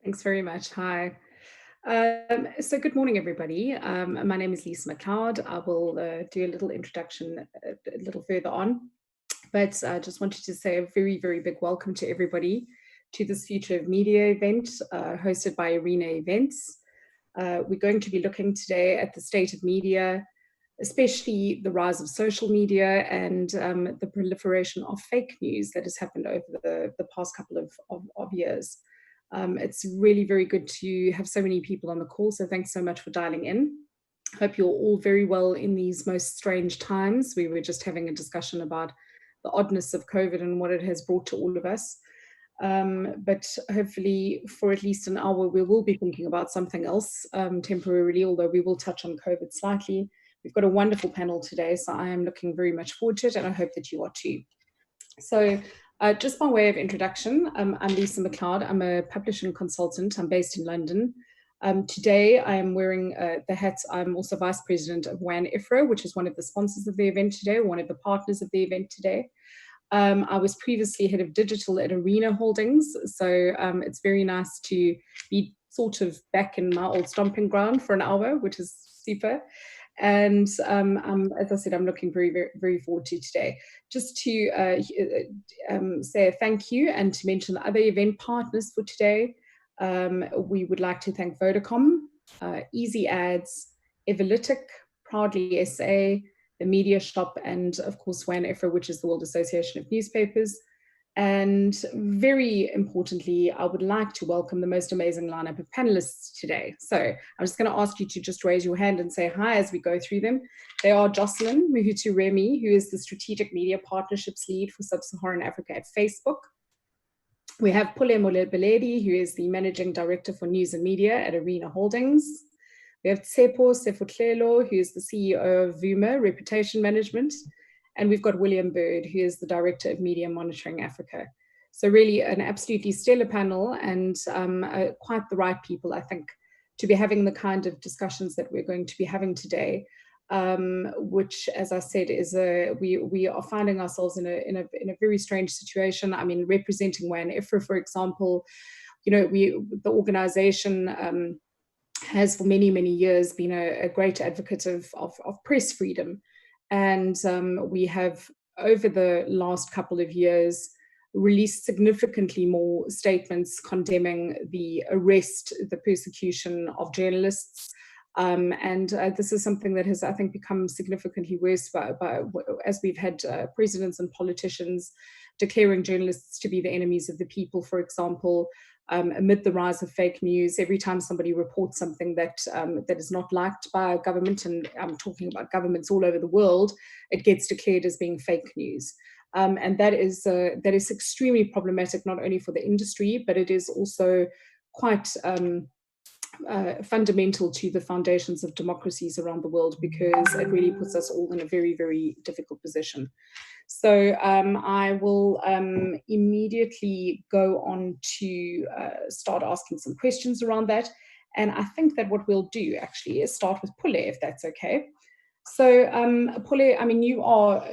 Thanks very much. Hi. So good morning, everybody. My name is Lisa McLeod. I will do a little introduction a little further on, but I just wanted to say a very, very big welcome to everybody to this Future of Media event hosted by Arena Events. We're going to be looking today at the state of media, especially the rise of social media and the proliferation of fake news that has happened over the past couple of years. It's really very good to have so many people on the call, so thanks so much for dialing in. Hope you're all very well in these most strange times. We were just having a discussion about the oddness of COVID and what it has brought to all of us. But hopefully for at least an hour, we will be thinking about something else temporarily, although we will touch on COVID slightly. We've got a wonderful panel today, so I am looking very much forward to it, and I hope that you are too. So just by way of introduction, I'm Lisa McLeod. I'm a publishing consultant. I'm based in London. Today, I am wearing the hat. I'm also vice president of WAN IFRO, which is one of the sponsors of the event today, one of the partners of the event today. I was previously head of digital at Arena Holdings, so it's very nice to be sort of back in my old stomping ground for an hour, which is super. And as I said, I'm looking very, very, very forward to today. Just to say a thank you and to mention the other event partners for today. We would like to thank Vodacom, Easy Ads, Everlytic, Proudly SA, the Media Shop, and of course WAN IFRO, which is the World Association of Newspapers. And very importantly, I would like to welcome the most amazing lineup of panelists today. So I'm just going to ask you to just raise your hand and say hi as we go through them. They are Jocelyn Muhutu Remy, who is the Strategic Media Partnerships Lead for Sub-Saharan Africa at Facebook. We have Pule Beledi, who is the Managing Director for News and Media at Arena Holdings. We have Tsepo Sefutlelo, who is the CEO of Vuma Reputation Management. And we've got William Bird, who is the Director of Media Monitoring Africa. So really an absolutely stellar panel and quite the right people, I think, to be having the kind of discussions that we're going to be having today, which, as I said, is we are finding ourselves in a very strange situation. I mean, representing WAN IFRO, for example, you know, the organization has for many, many years been a great advocate of press freedom. And we have, over the last couple of years, released significantly more statements condemning the arrest, the persecution of journalists. And this is something that has, I think, become significantly worse as we've had presidents and politicians declaring journalists to be the enemies of the people, for example. Amid the rise of fake news, every time somebody reports something that is not liked by a government, and I'm talking about governments all over the world, it gets declared as being fake news. And that is extremely problematic, not only for the industry, but it is also quite fundamental to the foundations of democracies around the world, because it really puts us all in a very, very difficult position. So I will immediately go on to start asking some questions around that. And I think that what we'll do actually is start with Pule, if that's okay. So Pule, I mean, you are,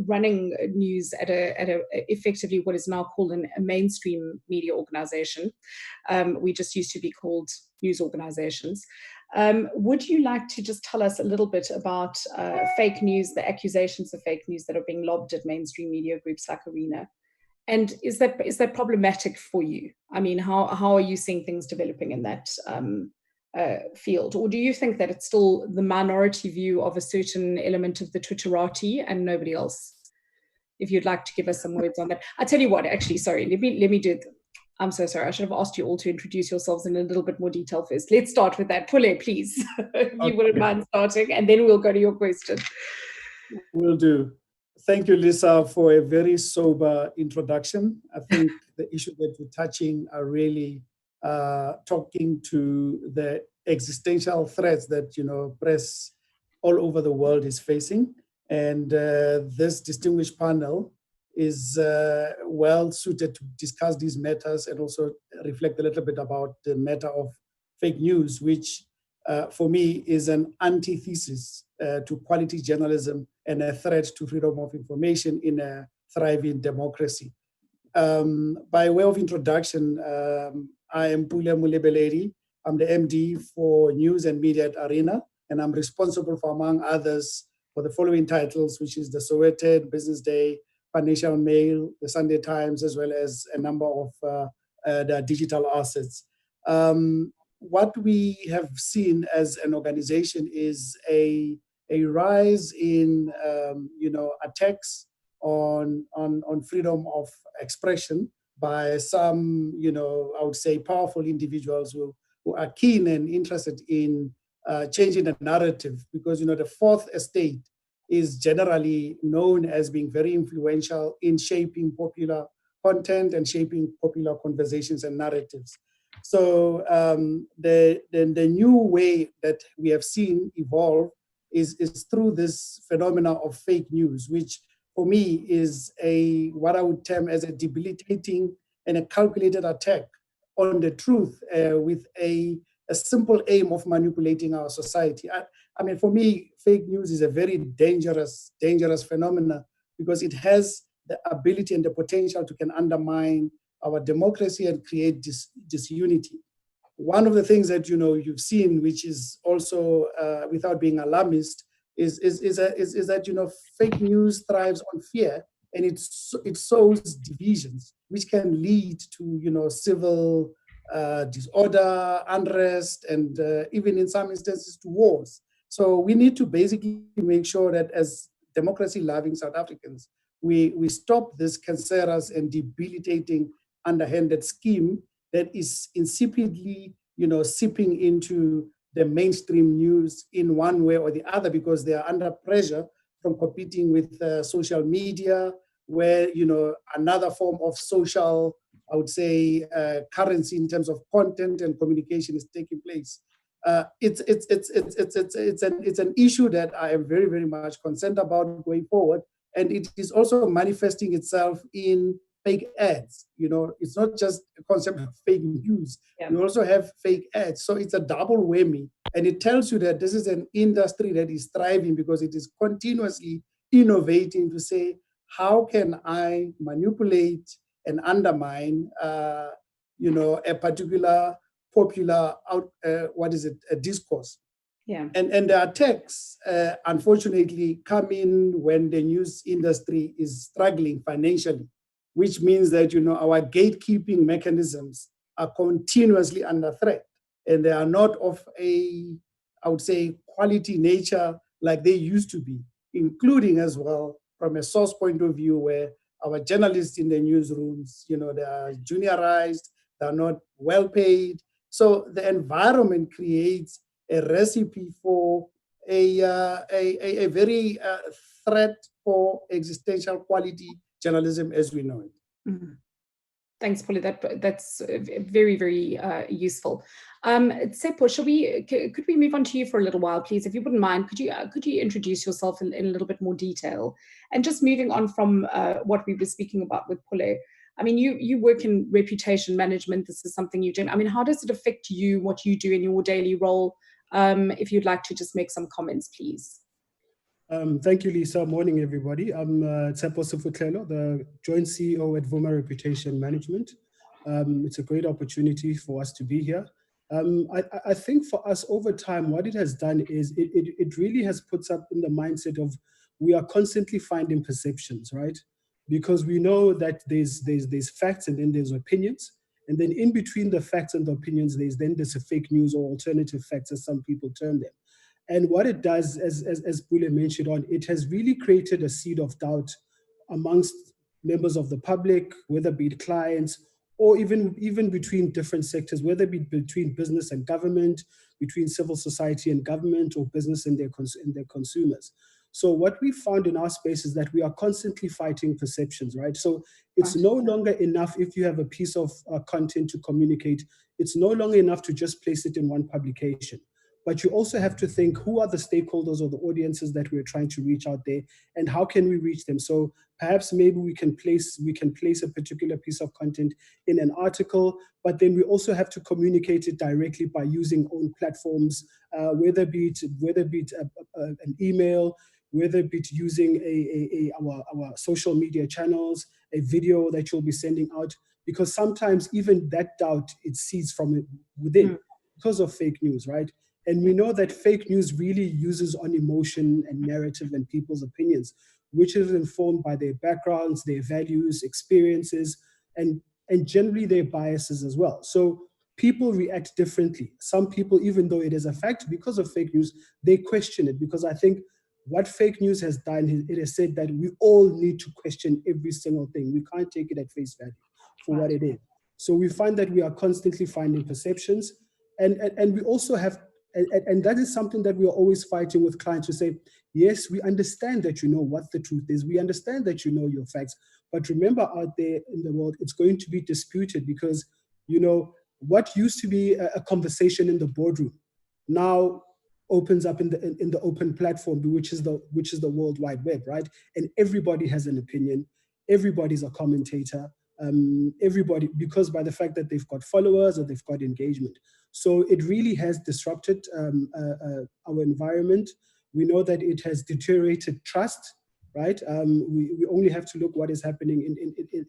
running news at a effectively what is now called a mainstream media organization. We just used to be called news organizations. Would you like to just tell us a little bit about fake news, the accusations of fake news that are being lobbed at mainstream media groups like Arena? And is that problematic for you? I mean, how are you seeing things developing in that field? Or do you think that it's still the minority view of a certain element of the Twitterati and nobody else? If you'd like to give us some words on that. I tell you what, actually, sorry, let me do it. I'm so sorry. I should have asked you all to introduce yourselves in a little bit more detail first. Let's start with that. Pule, please, if you wouldn't mind starting, and then we'll go to your question. Will do. Thank you, Lisa, for a very sober introduction. I think the issues that you're touching are really talking to the existential threats that press all over the world is facing. And this distinguished panel is well suited to discuss these matters and also reflect a little bit about the matter of fake news, which for me is an antithesis to quality journalism and a threat to freedom of information in a thriving democracy. By way of introduction, I am Pule Mulebeledi. I'm the MD for News and Media at Arena, and I'm responsible for, among others, for the following titles, which is the Sowetan, Business Day, Financial Mail, the Sunday Times, as well as a number of the digital assets. What we have seen as an organization is a rise in attacks on freedom of expression by some, I would say, powerful individuals who are keen and interested in changing the narrative, because the fourth estate is generally known as being very influential in shaping popular content and shaping popular conversations and narratives. So the new way that we have seen evolve is through this phenomena of fake news, which for me is what I would term as a debilitating and a calculated attack on the truth with a simple aim of manipulating our society. I mean, for me, fake news is a very dangerous phenomenon, because it has the ability and the potential to can undermine our democracy and create disunity. One of the things that you've seen, which is also without being alarmist, is that fake news thrives on fear, and it sows divisions, which can lead to civil disorder, unrest, and even in some instances to wars. So we need to basically make sure that as democracy-loving South Africans, we stop this cancerous and debilitating underhanded scheme that is insipidly, seeping into the mainstream news in one way or the other, because they are under pressure from competing with social media, where another form of social, I would say, currency in terms of content and communication is taking place. It's an issue that I am very, very much concerned about going forward, and it is also manifesting itself in fake ads. It's not just a concept of fake news. Yeah. You also have fake ads. So it's a double whammy. And it tells you that this is an industry that is thriving because it is continuously innovating to say, how can I manipulate and undermine, a particular popular, a discourse. Yeah. And the attacks, unfortunately, come in when the news industry is struggling financially, which means that our gatekeeping mechanisms are continuously under threat, and they are not of I would say, quality nature like they used to be, including as well from a source point of view, where our journalists in the newsrooms, they are juniorized, they are not well paid. So the environment creates a recipe for a very threat for existential quality journalism as we know it. Mm-hmm. Thanks, Polly. That's very, very useful. Tsepo, could we move on to you for a little while, please, if you wouldn't mind? Could you introduce yourself in a little bit more detail? And just moving on from what we were speaking about with Pule, I mean, you work in reputation management. This is something you do. I mean, how does it affect you, what you do in your daily role? If you'd like to just make some comments, please. Thank you, Lisa. Morning, everybody. I'm Tsepo Sifutlelo, the Joint CEO at Vuma Reputation Management. It's a great opportunity for us to be here. I think for us over time, what it has done is it really has put us up in the mindset of we are constantly finding perceptions, right? Because we know that there's facts and then there's opinions. And then in between the facts and the opinions, there's a fake news or alternative facts, as some people term them. And what it does, as Pule mentioned on, it has really created a seed of doubt amongst members of the public, whether it be clients, or even between different sectors, whether it be between business and government, between civil society and government, or business and their consumers. So what we found in our space is that we are constantly fighting perceptions, right? So it's no longer enough if you have a piece of content to communicate. It's no longer enough to just place it in one publication. But you also have to think, who are the stakeholders or the audiences that we're trying to reach out there, and how can we reach them? So perhaps maybe we can place a particular piece of content in an article, but then we also have to communicate it directly by using own platforms, whether it be an email, whether it be using our social media channels, a video that you'll be sending out. because sometimes even that doubt, it seeds from within because of fake news, right? And we know that fake news really uses on emotion and narrative and people's opinions, which is informed by their backgrounds, their values, experiences, and generally their biases as well. So people react differently. Some people, even though it is a fact, because of fake news, they question it, because I think what fake news has done, it has said that we all need to question every single thing. We can't take it at face value for what it is. So we find that we are constantly finding perceptions, and we also have, and that is something that we are always fighting with clients to say, yes, we understand that you know what the truth is. We understand that you know your facts. But remember, out there in the world, it's going to be disputed, because, you know, what used to be a conversation in the boardroom now opens up in the open platform, which is the World Wide Web, right? And everybody has an opinion. Everybody's a commentator. Everybody, because by the fact that they've got followers or they've got engagement. So it really has disrupted our environment. We know that it has deteriorated trust, right? We only have to look what is happening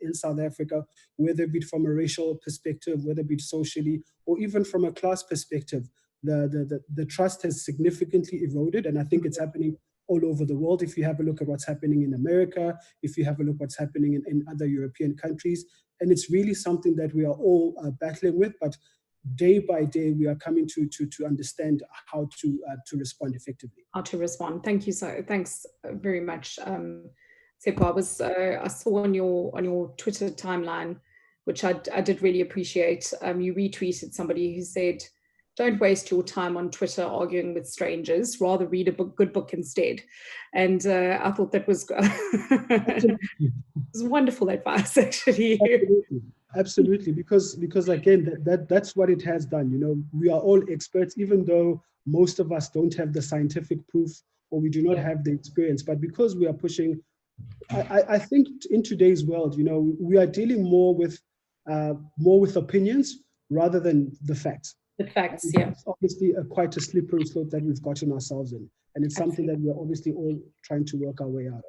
in South Africa, whether it be from a racial perspective, whether it be socially, or even from a class perspective. The trust has significantly eroded, and I think it's happening all over the world. If you have a look at what's happening in America, if you have a look what's happening in other European countries, and it's really something that we are all battling with, but day by day we are coming to understand how to respond effectively. How to respond. Thank you. Thanks very much, Sepo. I saw on your Twitter timeline, which I did really appreciate. You retweeted somebody who said, "Don't waste your time on Twitter arguing with strangers. Rather read a good book instead." And I thought that was it was wonderful advice, actually. Absolutely. Because again, that's what it has done. You know, we are all experts, even though most of us don't have the scientific proof, or we do not have the experience. But because we are pushing, I think in today's world, you know, we are dealing more with opinions rather than the facts. The facts, yeah. It's obviously quite a slippery slope that we've gotten ourselves in, and it's something that we're obviously all trying to work our way out of.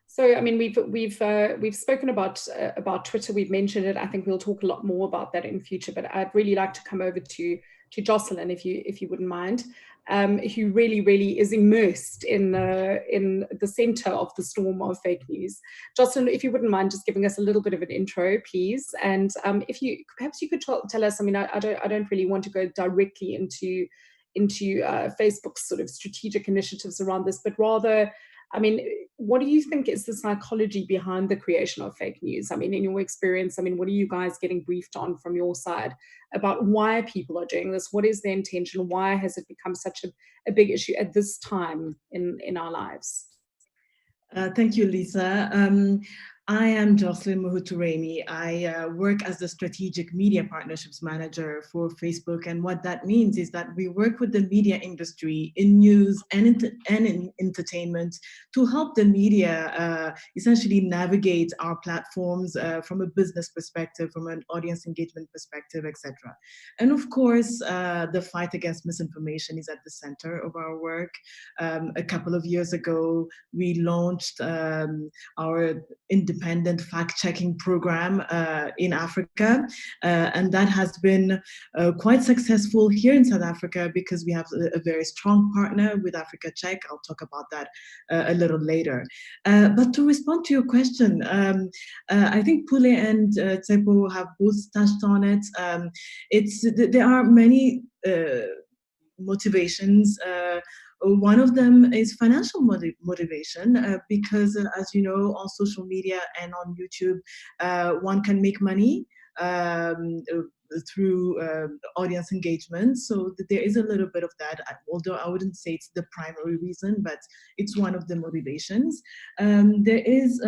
So, I mean, we've spoken about Twitter. We've mentioned it. I think we'll talk a lot more about that in future. But I'd really like to come over to Jocelyn, if you wouldn't mind, who really is immersed in the center of the storm of fake news. Jocelyn, if you wouldn't mind just giving us a little bit of an intro, please, and if you perhaps you could tell us. I mean, I don't really want to go directly into Facebook's sort of strategic initiatives around this, but rather, I mean, what do you think is the psychology behind the creation of fake news? I mean, in your experience, I mean, what are you guys getting briefed on from your side about why people are doing this? What is their intention? Why has it become such a big issue at this time in our lives? Thank you, Lisa. I am Jocelyn Muhuturemi. I work as the Strategic Media Partnerships Manager for Facebook. And what that means is that we work with the media industry in news and in entertainment to help the media essentially navigate our platforms from a business perspective, from an audience engagement perspective, etc. And of course, the fight against misinformation is at the center of our work. A couple of years ago, we launched our independent fact-checking program in Africa, and that has been quite successful here in South Africa because we have a very strong partner with Africa Check. I'll talk about that a little later. But to respond to your question, I think Pule and Tsepo have both touched on it. There are many motivations. One of them is financial motivation because, as you know, on social media and on YouTube, one can make money through audience engagement. So there is a little bit of that, although I wouldn't say it's the primary reason, but it's one of the motivations. There is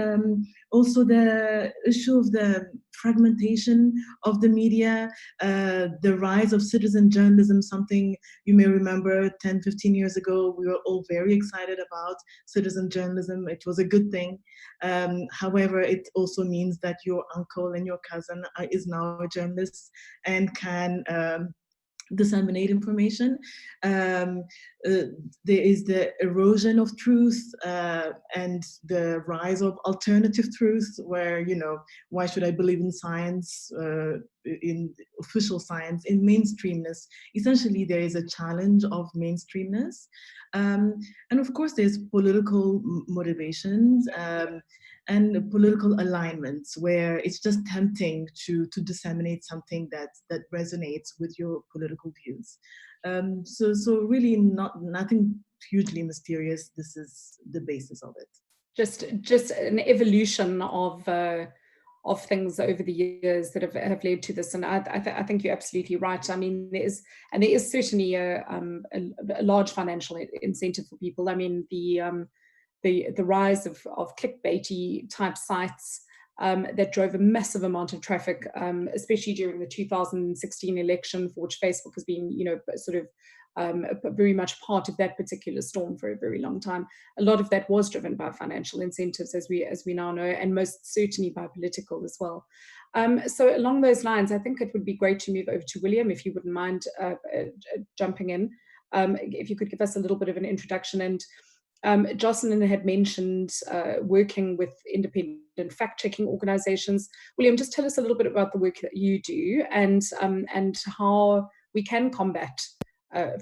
also the issue of the fragmentation of the media, the rise of citizen journalism, something you may remember 10, 15 years ago, we were all very excited about citizen journalism. It was a good thing. However, it also means that your uncle and your cousin is now a journalist and can disseminate information. There is the erosion of truth and the rise of alternative truth, where, you know, why should I believe in science, in official science, in mainstreamness? Essentially, there is a challenge of mainstreamness. And of course, there's political motivations and political alignments, where it's just tempting to disseminate something that resonates with your political views. So really nothing hugely mysterious. This is the basis of it. Just an evolution of things over the years that have led to this, and I think you're absolutely right. I mean, there is certainly a large financial incentive for people. I mean, the rise of clickbaity type sites that drove a massive amount of traffic, especially during the 2016 election, for which Facebook has been, you know, sort of very much part of that particular storm for a very long time. A lot of that was driven by financial incentives, as we now know, and most certainly by political as well. So along those lines, I think it would be great to move over to William, if you wouldn't mind jumping in. If you could give us a little bit of an introduction. And Jocelyn had mentioned working with independent fact-checking organizations. William, just tell us a little bit about the work that you do, and how we can combat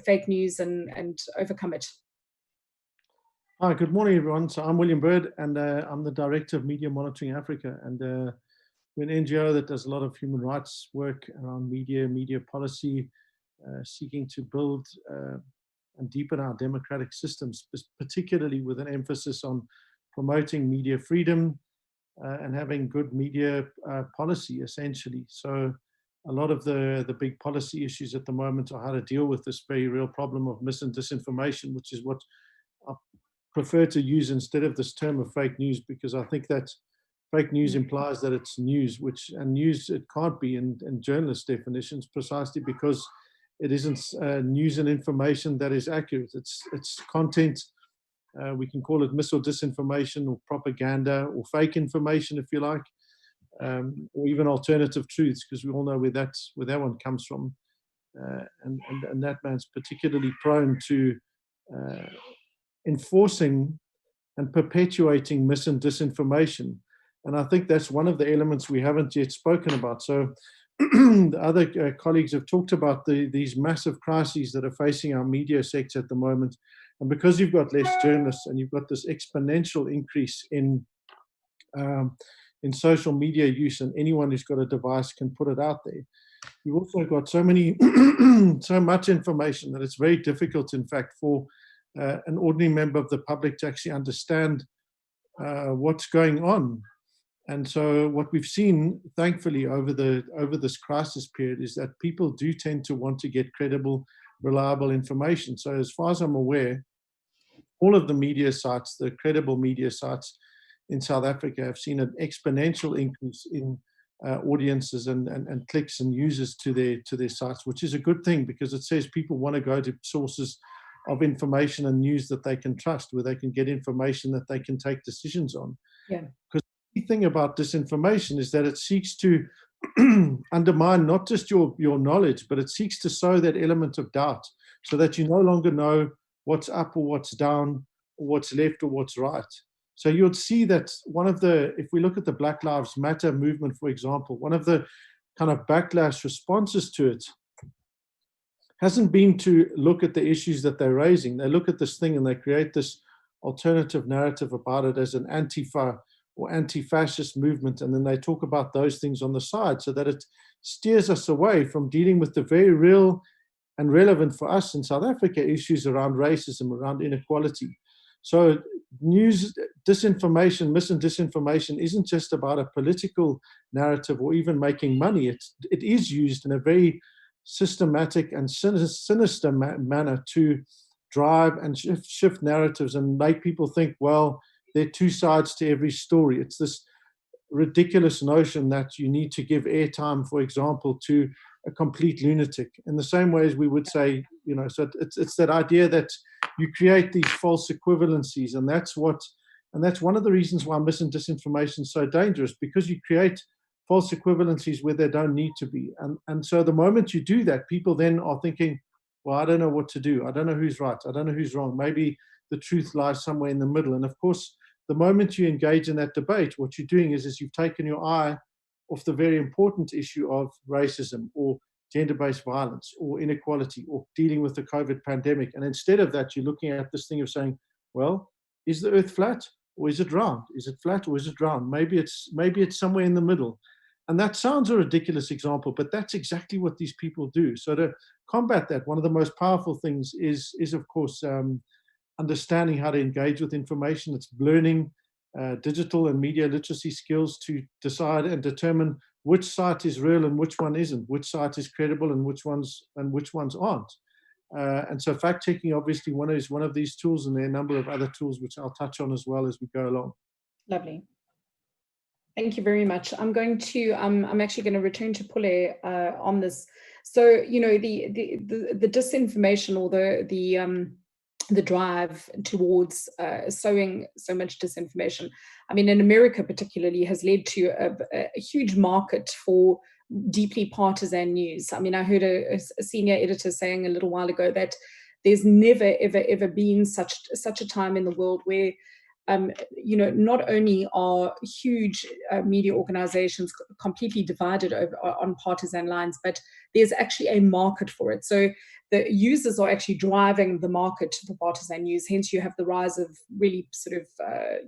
fake news and overcome it. Hi, good morning, everyone. So I'm William Bird, and I'm the Director of Media Monitoring Africa. And we're an NGO that does a lot of human rights work around media policy, seeking to build and deepen our democratic systems, particularly with an emphasis on promoting media freedom and having good media policy, essentially. So a lot of the big policy issues at the moment are how to deal with this very real problem of mis and disinformation, which is what I prefer to use instead of this term of fake news, because I think that fake news implies that it's news, and news it can't be in journalist definitions, precisely because it isn't news and information that is accurate. It's content. We can call it mis or disinformation, or propaganda, or fake information, if you like, or even alternative truths, because we all know where that one comes from. And that man's particularly prone to enforcing and perpetuating mis and disinformation. And I think that's one of the elements we haven't yet spoken about. So the other colleagues have talked about these massive crises that are facing our media sector at the moment. And because you've got less journalists and you've got this exponential increase in social media use, and anyone who's got a device can put it out there, you've also got so much information that it's very difficult, in fact, for an ordinary member of the public to actually understand what's going on. And so what we've seen, thankfully, over this crisis period is that people do tend to want to get credible, reliable information. So as far as I'm aware, all of the media sites, the credible media sites in South Africa, have seen an exponential increase in audiences and clicks and users to their sites, which is a good thing, because it says people want to go to sources of information and news that they can trust, where they can get information that they can take decisions on. Yeah. Because the key thing about disinformation is that it seeks to undermine not just your knowledge, but it seeks to sow that element of doubt, so that you no longer know what's up or what's down, or what's left or what's right. So you'll see that if we look at the Black Lives Matter movement, for example, one of the kind of backlash responses to it hasn't been to look at the issues that they're raising. They look at this thing and they create this alternative narrative about it as an Antifa or anti-fascist movement, and then they talk about those things on the side, so that it steers us away from dealing with the very real and relevant for us in South Africa issues around racism, around inequality. So news, disinformation, mis and disinformation isn't just about a political narrative or even making money. It is used in a very systematic and sinister manner to drive and shift narratives and make people think, well, there are two sides to every story. It's this ridiculous notion that you need to give airtime, for example, to a complete lunatic, in the same way as we would say, so it's that idea that you create these false equivalencies, and that's one of the reasons why mis and disinformation is so dangerous, because you create false equivalencies where there don't need to be. And so the moment you do that, people then are thinking, well, I don't know what to do. I don't know who's right. I don't know who's wrong. Maybe the truth lies somewhere in the middle. And of course, the moment you engage in that debate, what you're doing is you've taken your eye off the very important issue of racism or gender-based violence or inequality or dealing with the COVID pandemic. And instead of that, you're looking at this thing of saying, well, is the earth flat or is it round? Is it flat or is it round? Maybe it's somewhere in the middle. And that sounds a ridiculous example, but that's exactly what these people do. So to combat that, one of the most powerful things is of course, understanding how to engage with information. It's learning digital and media literacy skills to decide and determine which site is real and which one isn't, which site is credible and which ones aren't. And so fact checking obviously is one of these tools, and there are a number of other tools which I'll touch on as well as we go along. Lovely. Thank you very much. I'm actually going to return to Pule on this. So, you know, the disinformation or the drive towards sowing so much disinformation, I mean, in America particularly, has led to a huge market for deeply partisan news. I mean, I heard a senior editor saying a little while ago that there's never, ever been such a time in the world where you know, not only are huge media organizations completely divided on partisan lines, but there's actually a market for it. So the users are actually driving the market for partisan news. Hence, you have the rise of really sort of,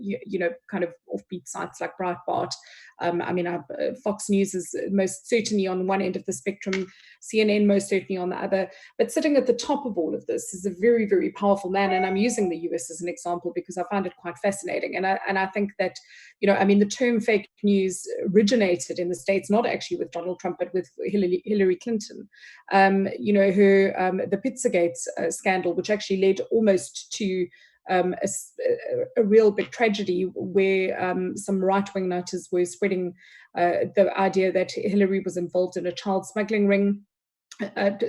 you know, kind of offbeat sites like Breitbart. I mean, Fox News is most certainly on one end of the spectrum, CNN most certainly on the other. But sitting at the top of all of this is a very, very powerful man. And I'm using the US as an example because I find it quite fascinating. And I think that, you know, I mean, the term fake news originated in the States, not actually with Donald Trump, but with Hillary Clinton. You know, her the Pizzagate scandal, which actually led almost to a real big tragedy where some right-wing nutties were spreading the idea that Hillary was involved in a child smuggling ring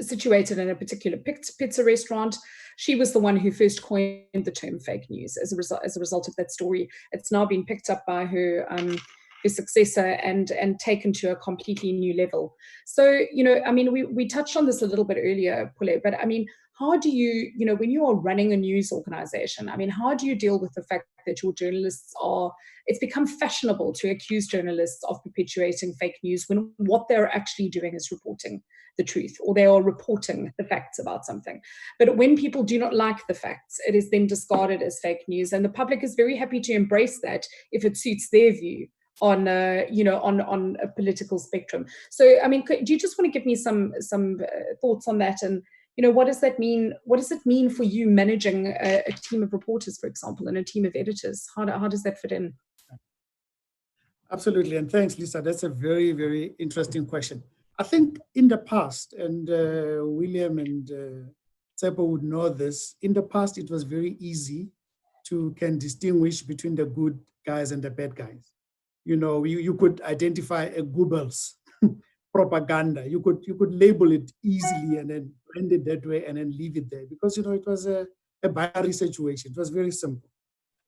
situated in a particular pizza restaurant. She was the one who first coined the term fake news as a result of that story. It's now been picked up by her successor and taken to a completely new level. So, you know, I mean, we touched on this a little bit earlier, Pule, but I mean, how do you, you know, when you are running a news organization, I mean, how do you deal with the fact that your journalists it's become fashionable to accuse journalists of perpetuating fake news when what they're actually doing is reporting the truth, or they are reporting the facts about something. But when people do not like the facts, it is then discarded as fake news. And the public is very happy to embrace that if it suits their view on you know, on a political spectrum. So I mean, do you just want to give me some thoughts on that? And you know, what does that mean? What does it mean for you managing a team of reporters, for example, and a team of editors? How does that fit in? Absolutely, and thanks, Lisa. That's a very, very interesting question. I think in the past, and William and Tsepo would know this, in the past it was very easy to distinguish between the good guys and the bad guys. You know, you could identify a Goebbels propaganda. You could label it easily and then brand it that way and then leave it there because, you know, it was a binary situation. It was very simple.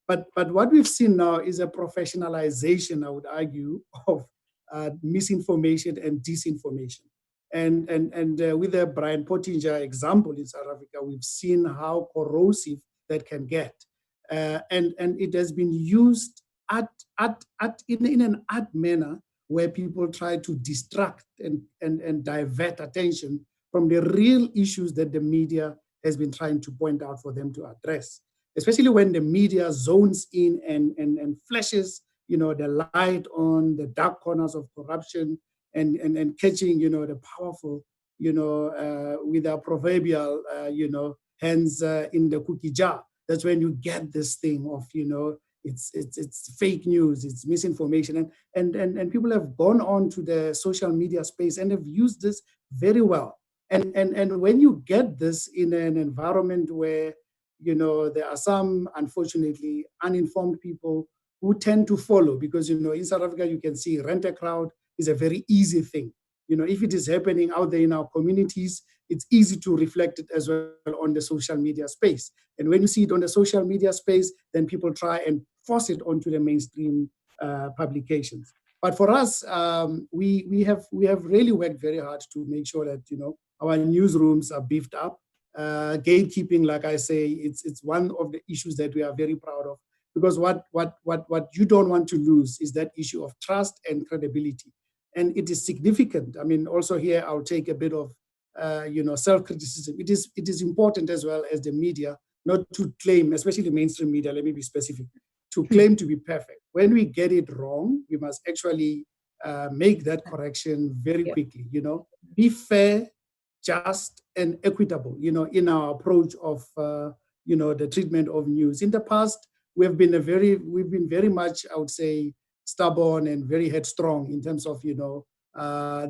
But what we've seen now is a professionalization, I would argue, of misinformation and disinformation. And with the Brian Pottinger example in South Africa, we've seen how corrosive that can get. And it has been used in an odd manner where people try to distract and divert attention from the real issues that the media has been trying to point out for them to address, especially when the media zones in and flashes, you know, the light on the dark corners of corruption and catching, you know, the powerful, you know, with our proverbial, you know, hands in the cookie jar. That's when you get this thing of, you know, it's fake news, it's misinformation, and people have gone on to the social media space and have used this very well. And when you get this in an environment where, you know, there are some, unfortunately, uninformed people who tend to follow, because, you know, in South Africa, you can see rent a crowd is a very easy thing. You know, if it is happening out there in our communities, it's easy to reflect it as well on the social media space. And when you see it on the social media space, then people try and force it onto the mainstream publications. But for us, we have really worked very hard to make sure that, you know, our newsrooms are beefed up. Gatekeeping, like I say, it's one of the issues that we are very proud of, because what you don't want to lose is that issue of trust and credibility, and it is significant. I mean, also here I'll take a bit of you know, self-criticism. It is important as well as the media not to claim, especially the mainstream media. Let me be specific. To claim to be perfect. When we get it wrong, we must actually make that correction very quickly. You know, be fair, just, and equitable, you know, in our approach of you know, the treatment of news. In the past, we've been very much, I would say, stubborn and very headstrong in terms of, you know,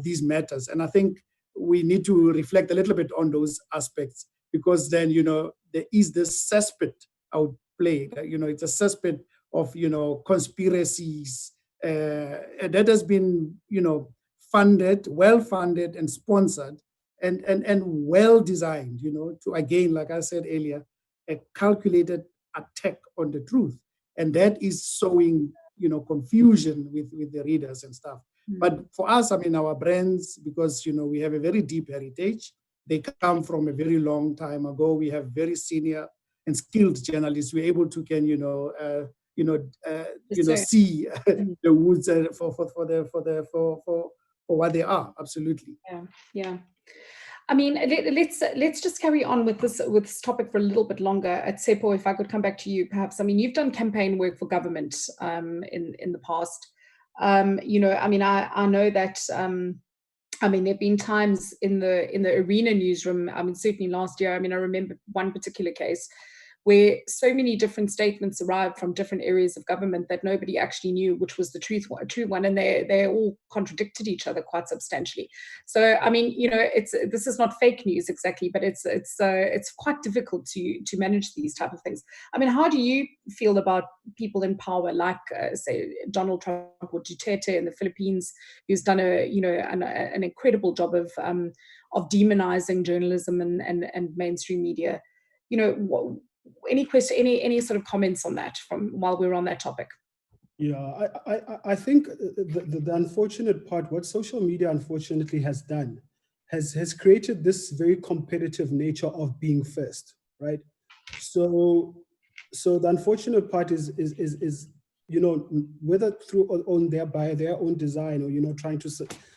these matters. And I think we need to reflect a little bit on those aspects, because then, you know, there is this cesspit outplayed. You know, it's a cesspit of, you know, conspiracies that has been, you know, funded, well funded, and sponsored, and well designed, you know, to, again, like I said earlier, a calculated attack on the truth, and that is sowing, you know, confusion with the readers and stuff. But for us, I mean, our brands, because, you know, we have a very deep heritage. They come from a very long time ago. We have very senior and skilled journalists. We're able to see the woods for what they are. Absolutely. Yeah. I mean, let's just carry on with this topic for a little bit longer. At Tsepo, if I could come back to you, perhaps. I mean, you've done campaign work for government in the past. You know, I mean, I know that. I mean, there've been times in the arena newsroom. I mean, certainly last year. I mean, I remember one particular case where so many different statements arrived from different areas of government that nobody actually knew which was the true one, and they all contradicted each other quite substantially. So, I mean, you know, this is not fake news exactly, but it's quite difficult to manage these type of things. I mean, how do you feel about people in power, like say Donald Trump or Duterte in the Philippines, who's done an incredible job of demonizing journalism and mainstream media? You know, any sort of comments on that from while we're on that topic? Yeah, I think the unfortunate part, what social media unfortunately has done, has created this very competitive nature of being first, right? So the unfortunate part is you know, whether by their own design, or, you know, trying to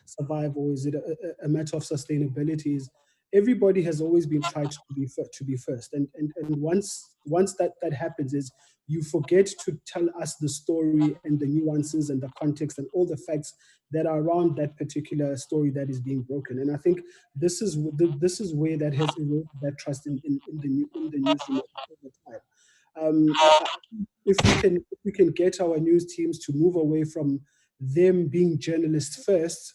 survive, or is it a matter of sustainability, is everybody has always been tried to be first, and once that happens, is you forget to tell us the story and the nuances and the context and all the facts that are around that particular story that is being broken. And I think this is where that has eroded that trust in the newsroom over time. If we can get our news teams to move away from them being journalists first,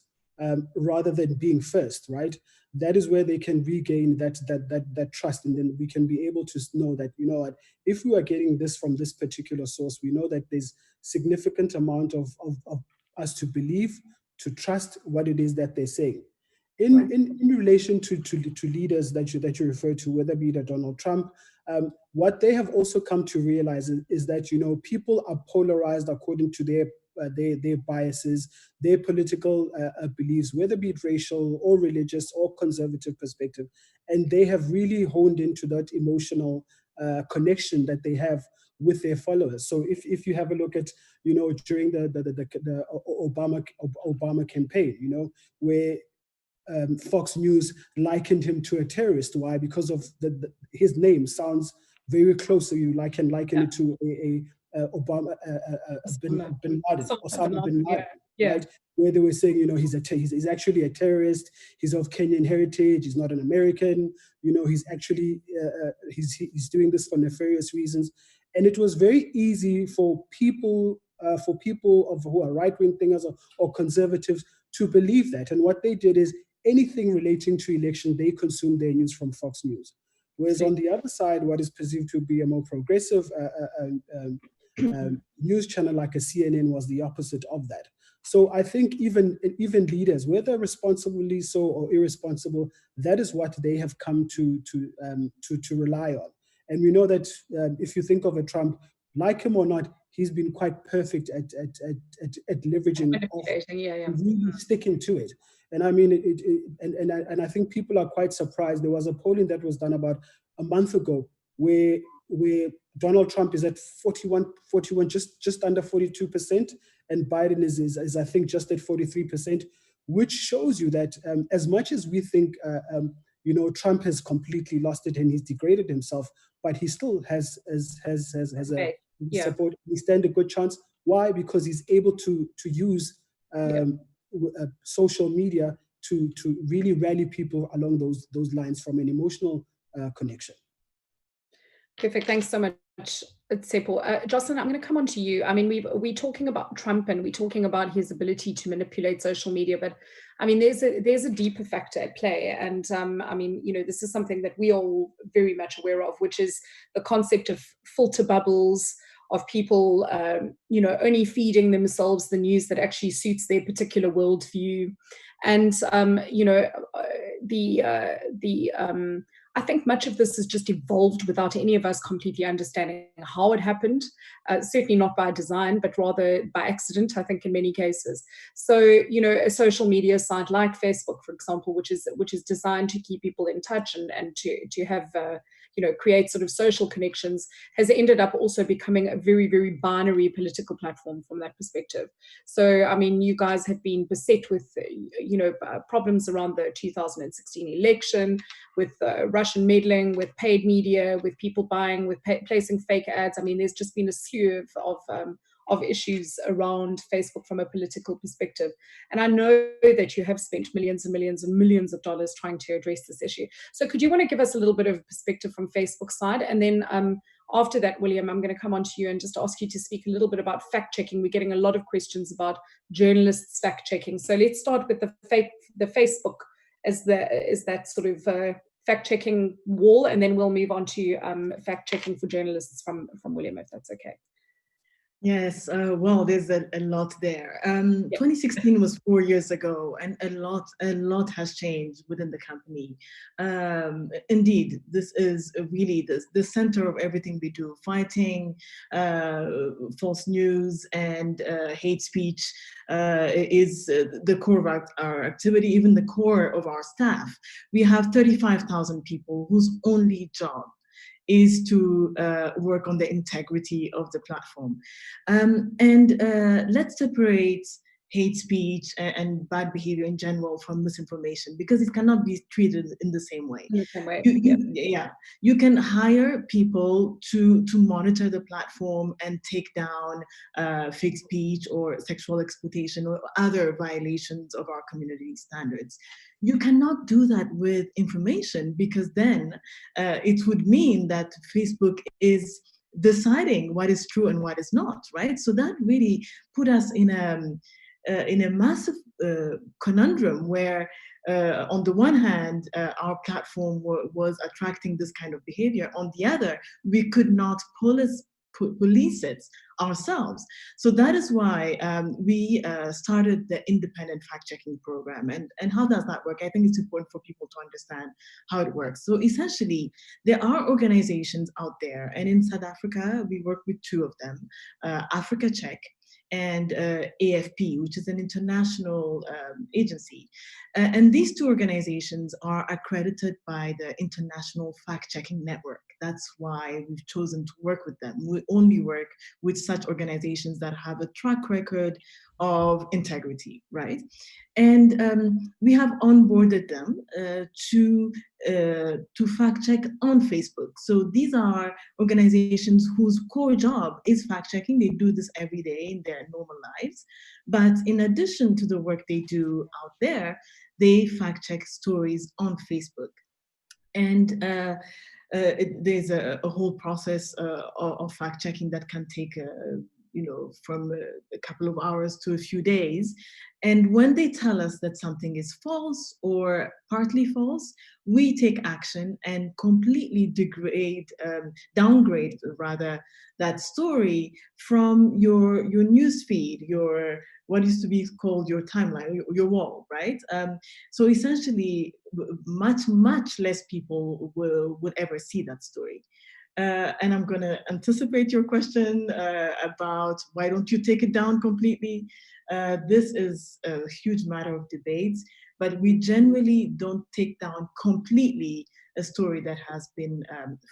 rather than being first, right? That is where they can regain that trust, and then we can be able to know that, you know what, if we are getting this from this particular source, we know that there's significant amount of us to believe, to trust what it is that they're saying. In relation to leaders that you refer to, whether it be Donald Trump, what they have also come to realize is that, you know, people are polarized according to their biases, their political beliefs, whether be it racial or religious or conservative perspective, and they have really honed into that emotional connection that they have with their followers. So if you have a look at, you know, during the Obama campaign, you know, where Fox News likened him to a terrorist. Why? Because of his name sounds very close. So you liken it to a Obama, bin Laden, Osama bin Laden, right? Where they were saying, you know, he's actually a terrorist. He's of Kenyan heritage. He's not an American. You know, he's actually he's doing this for nefarious reasons. And it was very easy for people who are right-wing thinkers or conservatives to believe that. And what they did is, anything relating to election, they consume their news from Fox News. Whereas on the other side, what is perceived to be a more progressive news channel like a CNN was the opposite of that. So I think even leaders, whether responsibly so or irresponsible, that is what they have come to rely on. And we know that if you think of a Trump, like him or not, he's been quite perfect at leveraging off and really sticking to it. And I mean, and I think people are quite surprised. There was a polling that was done about a month ago where Donald Trump is at 41, just under 42%, and Biden is I think just at 43%, which shows you that as much as we think Trump has completely lost it and he's degraded himself, but he still has support. He stand a good chance. Why? Because he's able to use social media to really rally people along those lines from an emotional connection. Perfect. Thanks so much, Tsepo. Jocelyn, I'm going to come on to you. I mean, we're talking about Trump and we're talking about his ability to manipulate social media, but I mean, there's a deeper factor at play. And I mean, this is something that we are all very much aware of, which is the concept of filter bubbles, of people, only feeding themselves the news that actually suits their particular worldview. And, I think much of this has just evolved without any of us completely understanding how it happened, certainly not by design, but rather by accident, I think, in many cases. So, a social media site like Facebook, for example, which is designed to keep people in touch and to have, create sort of social connections, has ended up also becoming a very, very binary political platform from that perspective. So, I mean, you guys have been beset with, problems around the 2016 election, with Russian meddling, with paid media, with people buying, with placing fake ads. I mean, there's just been a slew of issues around Facebook from a political perspective. And I know that you have spent millions and millions and millions of dollars trying to address this issue. So could you want to give us a little bit of perspective from Facebook's side? And then after that, William, I'm going to come on to you and just ask you to speak a little bit about fact-checking. We're getting a lot of questions about journalists fact-checking. So let's start with the Facebook as that sort of fact-checking wall, and then we'll move on to fact-checking for journalists from William, if that's okay. Yes, well, there's a lot there. 2016 was 4 years ago, and a lot has changed within the company. Indeed, this is really the center of everything we do. Fighting false news and hate speech is the core of our activity, even the core of our staff. We have 35,000 people whose only job is to work on the integrity of the platform. Let's separate hate speech and bad behavior in general from misinformation, because it cannot be treated in the same way. In the same way. You can hire people to monitor the platform and take down fake speech or sexual exploitation or other violations of our community standards. You cannot do that with information, because then it would mean that Facebook is deciding what is true and what is not, right? So that really put us in a massive conundrum where, on the one hand, our platform was attracting this kind of behavior. On the other, we could not police it ourselves. So that is why we started the independent fact-checking program. And how does that work? I think it's important for people to understand how it works. So essentially, there are organizations out there, and in South Africa, we work with two of them, Africa Check and AFP, which is an international agency. And these two organizations are accredited by the International Fact-Checking Network. That's why we've chosen to work with them. We only work with such organizations that have a track record of integrity, right? And we have onboarded them to fact check on Facebook. So these are organizations whose core job is fact checking. They do this every day in their normal lives. But in addition to the work they do out there, they fact check stories on Facebook. And there's a whole process of fact checking that can take from a couple of hours to a few days. And when they tell us that something is false or partly false, we take action and completely downgrade that story from your news feed, your what used to be called your timeline, your wall, right? So essentially, much less people would ever see that story. and I'm going to anticipate your question about why don't you take it down completely. This is a huge matter of debate, but we generally don't take down completely a story that has been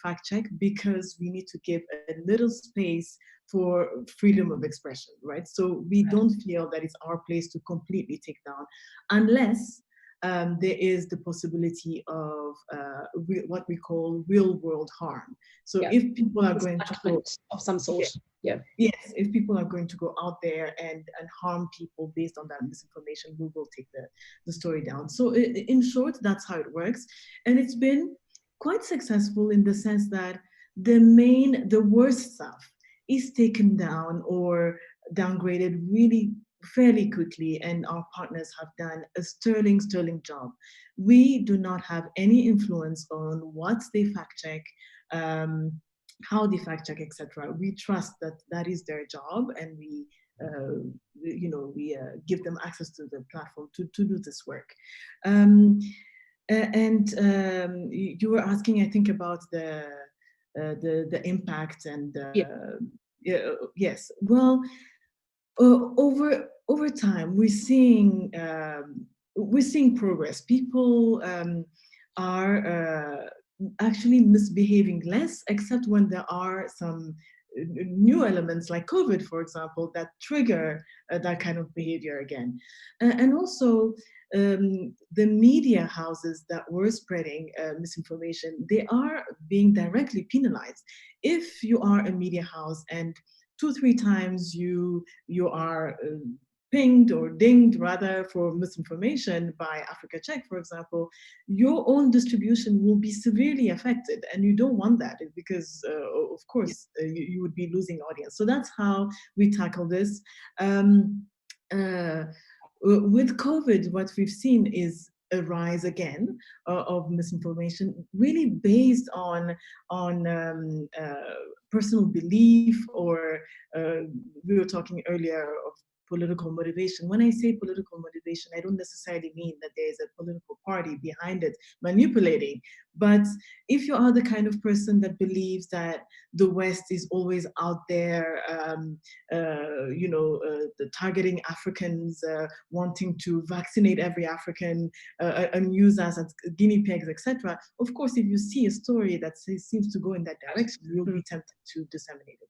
fact-checked, because we need to give a little space for freedom of expression, right? So we don't feel that it's our place to completely take down, unless there is the possibility of what we call real-world harm. So if people are going to go of some sort, yes, if people are going to go out there and harm people based on that misinformation, we will take the story down. So in short, that's how it works. And it's been quite successful in the sense that the worst stuff is taken down or downgraded really fairly quickly, and our partners have done a sterling job. We do not have any influence on what they fact check, how they fact check, etc. We trust that that is their job, and we give them access to the platform to do this work. You were asking, I think, about the impact and yes. Well, over time, we're seeing progress. People are actually misbehaving less, except when there are some new elements like COVID, for example, that trigger that kind of behavior again. And also, the media houses that were spreading misinformation, they are being directly penalized. If you are a media house and 2-3 times you are pinged or dinged rather for misinformation by Africa Check, for example, your own distribution will be severely affected, and you don't want that, because of course you would be losing audience. So that's how we tackle this. With COVID, what we've seen is a rise again of misinformation, really based on personal belief, or we were talking earlier of political motivation. When I say political motivation, I don't necessarily mean that there is a political party behind it manipulating. But if you are the kind of person that believes that the West is always out there, targeting Africans, wanting to vaccinate every African, and use us as guinea pigs, etc. Of course, if you see a story that seems to go in that direction, you'll be tempted to disseminate it.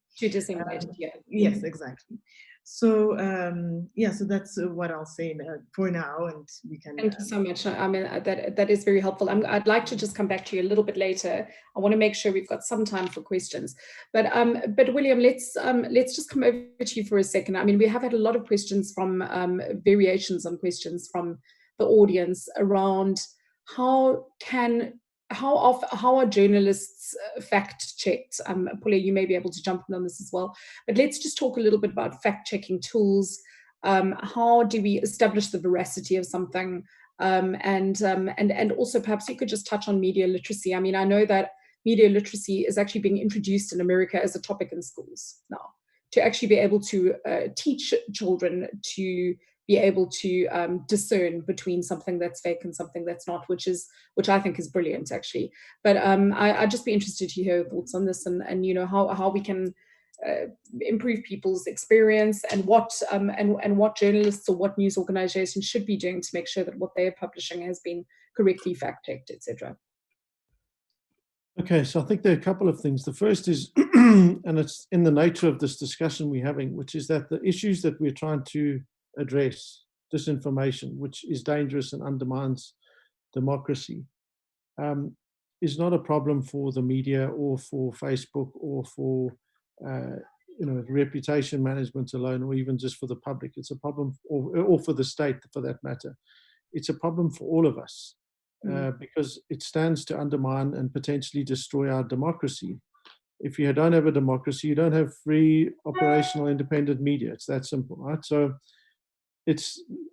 Yes, exactly. So so that's what I'll say for now, and we can. Thank you so much. I mean, that is very helpful. I'd like to just come back to you a little bit later. I want to make sure we've got some time for questions. But William, let's just come over to you for a second. I mean, we have had a lot of questions from variations on questions from the audience around how are journalists fact checked? Pule, you may be able to jump in on this as well. But let's just talk a little bit about fact checking tools. How do we establish the veracity of something? And also perhaps you could just touch on media literacy. I mean, I know that media literacy is actually being introduced in America as a topic in schools now, to actually be able to teach children to be able to discern between something that's fake and something that's not, which I think is brilliant, actually. But I'd just be interested to hear your thoughts on this, and how we can improve people's experience, and what journalists or what news organizations should be doing to make sure that what they're publishing has been correctly fact-checked, etc. Okay, so I think there are a couple of things. The first is, and it's in the nature of this discussion we're having, which is that the issues that we're trying to address, disinformation, which is dangerous and undermines democracy, is not a problem for the media or for Facebook or for reputation management alone, or even just for the public. It's a problem, or for the state for that matter. It's a problem for all of us, because it stands to undermine and potentially destroy our democracy. If you don't have a democracy, you don't have free, operational, independent media. It's that simple, right? So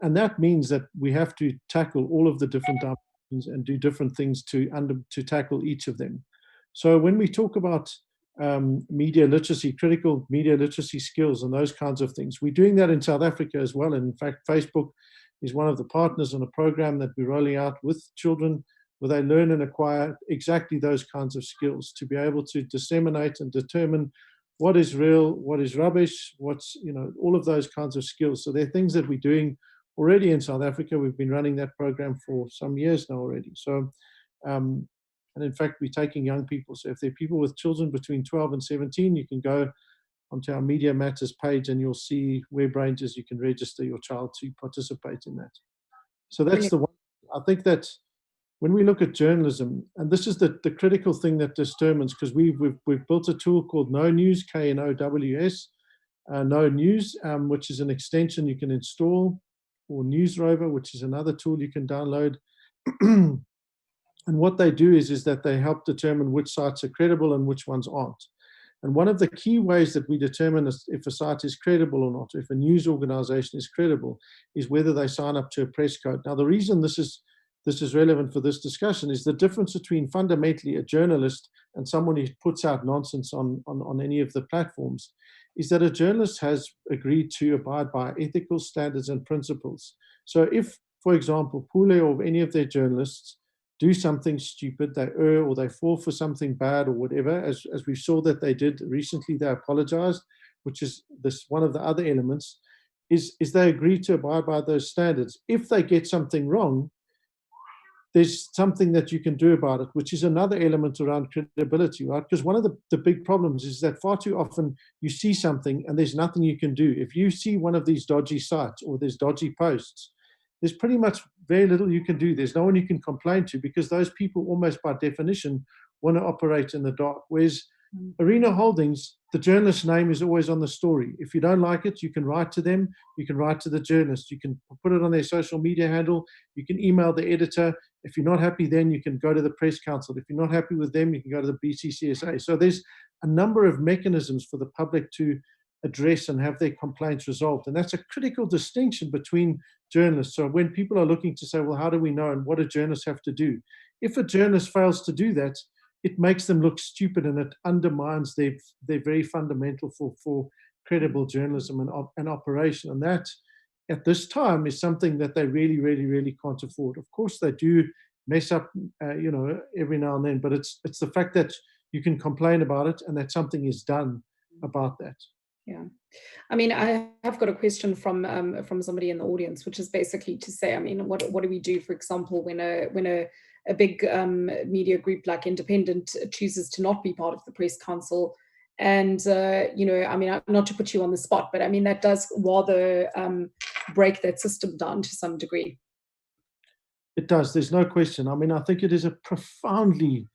and that means that we have to tackle all of the different dimensions and do different things to tackle each of them. So when we talk about media literacy, critical media literacy skills and those kinds of things, we're doing that in South Africa as well. And in fact, Facebook is one of the partners on a program that we're rolling out with children where they learn and acquire exactly those kinds of skills to be able to disseminate and determine what is real, what is rubbish, what's, all of those kinds of skills. So they're things that we're doing already in South Africa. We've been running that program for some years now already. So, and in fact, we're taking young people. So if there are people with children between 12 and 17, you can go onto our Media Matters page and you'll see web ranges you can register your child to participate in that. So that's the one. I think that when we look at journalism, and this is the critical thing that determines, because we've built a tool called No News, KNOWS, No News, which is an extension you can install, or News Rover, which is another tool you can download. And what they do is that they help determine which sites are credible and which ones aren't. And one of the key ways that we determine if a site is credible or not, if a news organization is credible, is whether they sign up to a press code. Now, the reason this is relevant for this discussion is the difference between fundamentally a journalist and someone who puts out nonsense on any of the platforms is that a journalist has agreed to abide by ethical standards and principles. So if, for example, Pule or any of their journalists do something stupid, they err or they fall for something bad or whatever, as we saw that they did recently, they apologized, which is this one of the other elements, is they agree to abide by those standards. If they get something wrong, there's something that you can do about it, which is another element around credibility, right? Because one of the big problems is that far too often you see something and there's nothing you can do. If you see one of these dodgy sites or there's dodgy posts, there's pretty much very little you can do. There's no one you can complain to, because those people almost by definition want to operate in the dark. Whereas Arena Holdings, the journalist's name is always on the story. If you don't like it, you can write to them, you can write to the journalist, you can put it on their social media handle, you can email the editor. If you're not happy, then you can go to the press council. If you're not happy with them, you can go to the BCCSA. So there's a number of mechanisms for the public to address and have their complaints resolved. And that's a critical distinction between journalists. So when people are looking to say, well, how do we know and what do journalists have to do? If a journalist fails to do that, it makes them look stupid and it undermines their very fundamental for credible journalism and operation. And that, at this time, is something that they really, really, really can't afford. Of course, they do mess up, every now and then, but it's the fact that you can complain about it and that something is done about that. Yeah, I mean, I have got a question from somebody in the audience, which is basically to say, I mean, what do we do, for example, when a big media group like Independent chooses to not be part of the press council? And I mean, not to put you on the spot, but I mean that does rather break that system down to some degree. It does. There's no question. I mean, I think it is a profoundly,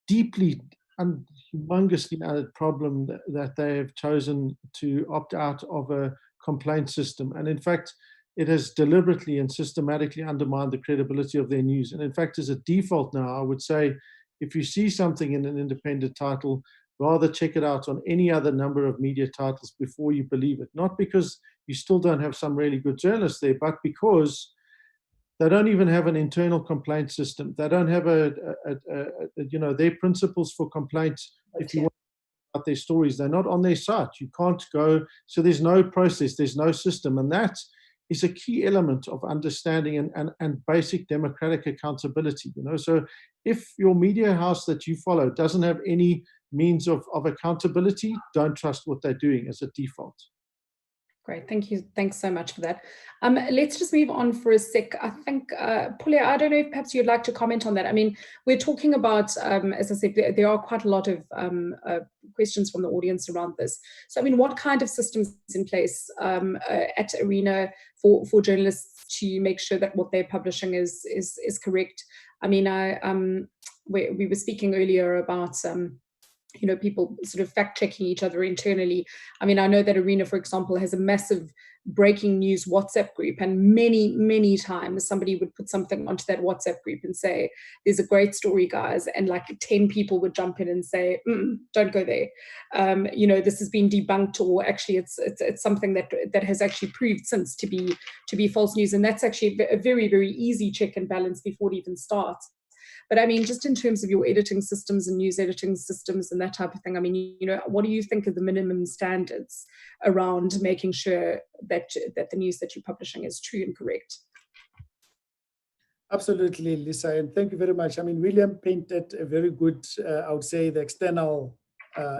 deeply and humongously added problem that they have chosen to opt out of a complaint system. And in fact, it has deliberately and systematically undermined the credibility of their news. And in fact, as a default now, I would say, if you see something in an independent title, rather check it out on any other number of media titles before you believe it. Not because you still don't have some really good journalists there, but because they don't even have an internal complaint system. They don't have their principles for complaints. If you want to know about their stories, they're not on their site. You can't go. So there's no process. There's no system. And that is a key element of understanding and basic democratic accountability. So if your media house that you follow doesn't have any means of accountability, don't trust what they're doing as a default. Great, thank you. Thanks so much for that. Let's just move on for a sec. I think, Pule, I don't know if perhaps you'd like to comment on that. I mean, we're talking about, as I said, there are quite a lot of questions from the audience around this. So, I mean, what kind of systems is in place at Arena for journalists to make sure that what they're publishing is correct? I mean, we were speaking earlier about people sort of fact checking each other internally. I mean, I know that Arena, for example, has a massive breaking news WhatsApp group, and many times somebody would put something onto that WhatsApp group and say, there's a great story, guys, and like 10 people would jump in and say, don't go there. This has been debunked, or actually it's something that has actually proved since to be false news. And that's actually a very, very easy check and balance before it even starts. But I mean, just in terms of your editing systems and news editing systems and that type of thing, I mean, what do you think are the minimum standards around making sure that the news that you're publishing is true and correct? Absolutely, Lisa, and thank you very much. I mean, William painted a very good, I would say, the external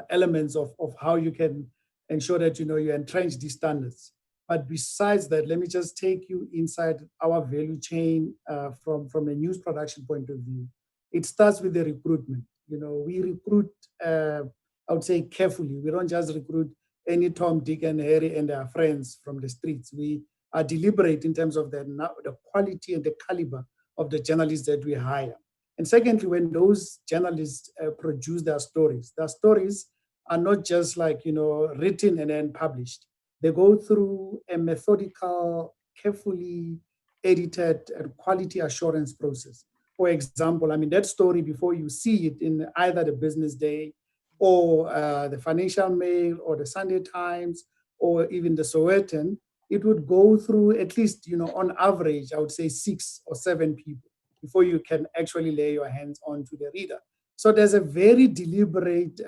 elements of how you can ensure that, you entrench these standards. But besides that, let me just take you inside our value chain from a news production point of view. It starts with the recruitment. We recruit, I would say, carefully. We don't just recruit any Tom, Dick, and Harry and their friends from the streets. We are deliberate in terms of the quality and the caliber of the journalists that we hire. And secondly, when those journalists produce their stories are not just like, written and then published. They go through a methodical, carefully edited quality assurance process. For example, I mean, that story, before you see it in either the Business Day or the Financial Mail or the Sunday Times or even the Sowetan, it would go through at least, on average, I would say 6 or 7 people before you can actually lay your hands onto the reader. So there's a very deliberate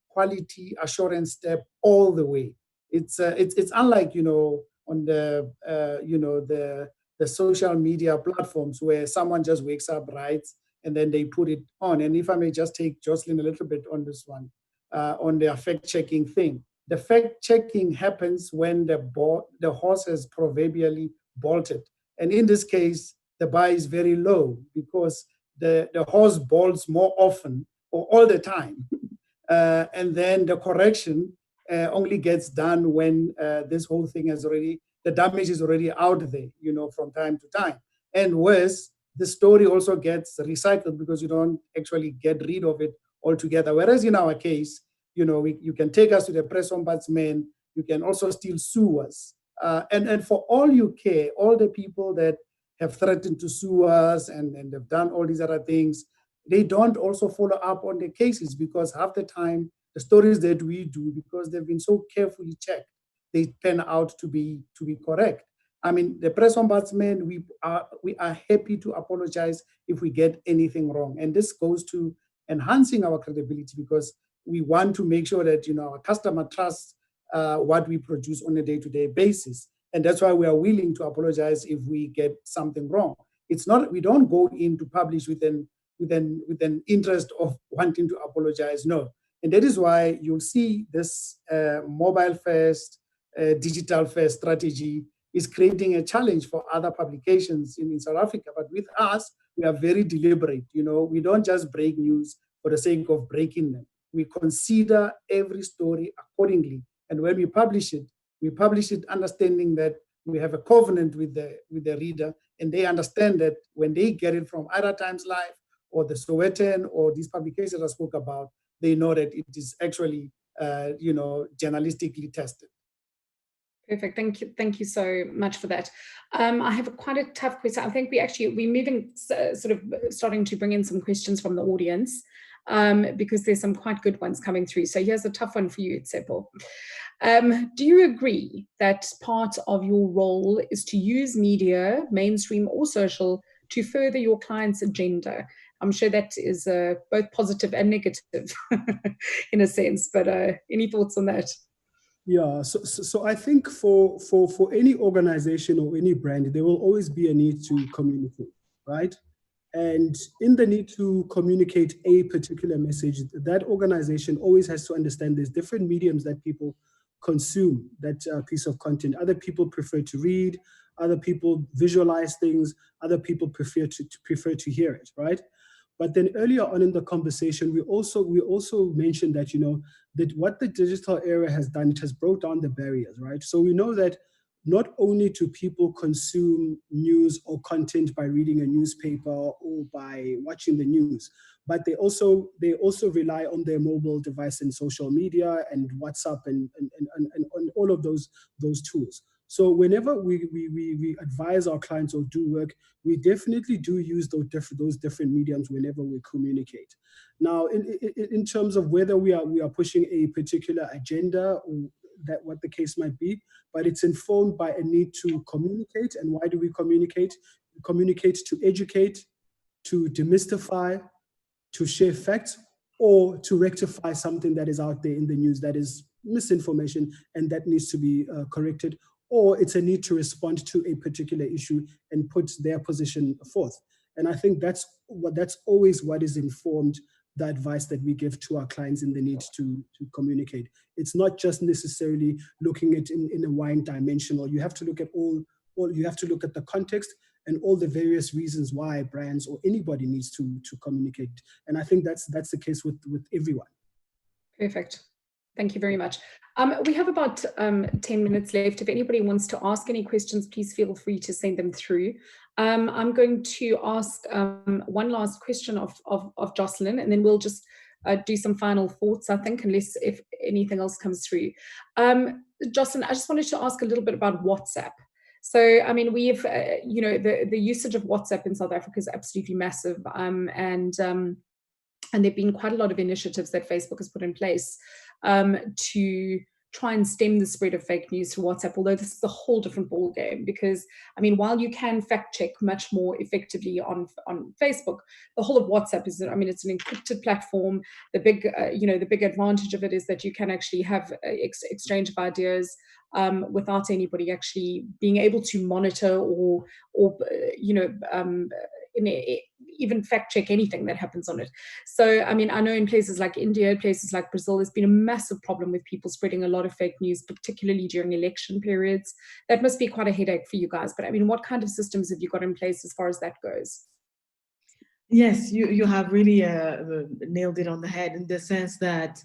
quality assurance step all the way. It's unlike, on the social media platforms where someone just wakes up, writes, and then they put it on. And if I may just take Jocelyn a little bit on this one, on the fact-checking thing. The fact-checking happens when the horse has proverbially bolted. And in this case, the bar is very low because the horse bolts more often or all the time. And then the correction only gets done when this whole thing the damage is already out there, from time to time. And worse, the story also gets recycled because you don't actually get rid of it altogether. Whereas in our case, you can take us to the press ombudsman, you can also still sue us. And for all you care, all the people that have threatened to sue us and have done all these other things, they don't also follow up on the cases because half the time, the stories that we do, because they've been so carefully checked, they turn out to be correct. I mean, the press ombudsman, we are happy to apologize if we get anything wrong. And this goes to enhancing our credibility because we want to make sure that our customer trusts what we produce on a day-to-day basis. And that's why we are willing to apologize if we get something wrong. It's not, we don't go in to publish with an interest of wanting to apologize, no. And that is why you'll see this mobile first, digital first strategy is creating a challenge for other publications in South Africa. But with us, we are very deliberate. We don't just break news for the sake of breaking them. We consider every story accordingly. And when we publish it understanding that we have a covenant with the reader, and they understand that when they get it from either Times Live or the Sowetan or these publications I spoke about, they know that it is actually, journalistically tested. Perfect. Thank you so much for that. I have quite a tough question. I think we're moving, sort of starting to bring in some questions from the audience because there's some quite good ones coming through. So here's a tough one for you, Tsepo. Do you agree that part of your role is to use media, mainstream or social, to further your client's agenda? I'm sure that is both positive and negative in a sense, but any thoughts on that? Yeah, so I think for any organization or any brand, there will always be a need to communicate, right? And in the need to communicate a particular message, that organization always has to understand there's different mediums that people consume that piece of content. Other people prefer to read, other people visualize things, other people prefer to hear it, right? But then earlier on in the conversation, we also mentioned that, that what the digital era has done, it has brought down the barriers, right? So we know that not only do people consume news or content by reading a newspaper or by watching the news, but they also rely on their mobile device and social media and WhatsApp and all of those tools. So whenever we advise our clients or do work, we definitely do use those different mediums whenever we communicate. Now, in terms of whether we are pushing a particular agenda or that what the case might be, but it's informed by a need to communicate. And why do we communicate? We communicate to educate, to demystify, to share facts, or to rectify something that is out there in the news that is misinformation and that needs to be corrected, or it's a need to respond to a particular issue and put their position forth. And I think that's always what is informed the advice that we give to our clients in the need to communicate. It's not just necessarily looking at it in a wide dimensional. You have to look at you have to look at the context and all the various reasons why brands or anybody needs to communicate. And I think that's the case with everyone. Perfect. Thank you very much. We have about 10 minutes left. If anybody wants to ask any questions, please feel free to send them through. I'm going to ask one last question of Jocelyn, and then we'll just do some final thoughts, I think, unless if anything else comes through. Jocelyn, I just wanted to ask a little bit about WhatsApp. So, I mean, we've, the usage of WhatsApp in South Africa is absolutely massive, and there've been quite a lot of initiatives that Facebook has put in place to try and stem the spread of fake news through WhatsApp, although this is a whole different ballgame because, I mean, while you can fact check much more effectively on Facebook, the whole of WhatsApp is, I mean, it's an encrypted platform. The big advantage of it is that you can actually have exchange of ideas without anybody actually being able to monitor or even fact check anything that happens on it. So, I mean, I know in places like India, places like Brazil, there's been a massive problem with people spreading a lot of fake news, particularly during election periods. That must be quite a headache for you guys. But I mean, what kind of systems have you got in place as far as that goes? Yes, you have really nailed it on the head in the sense that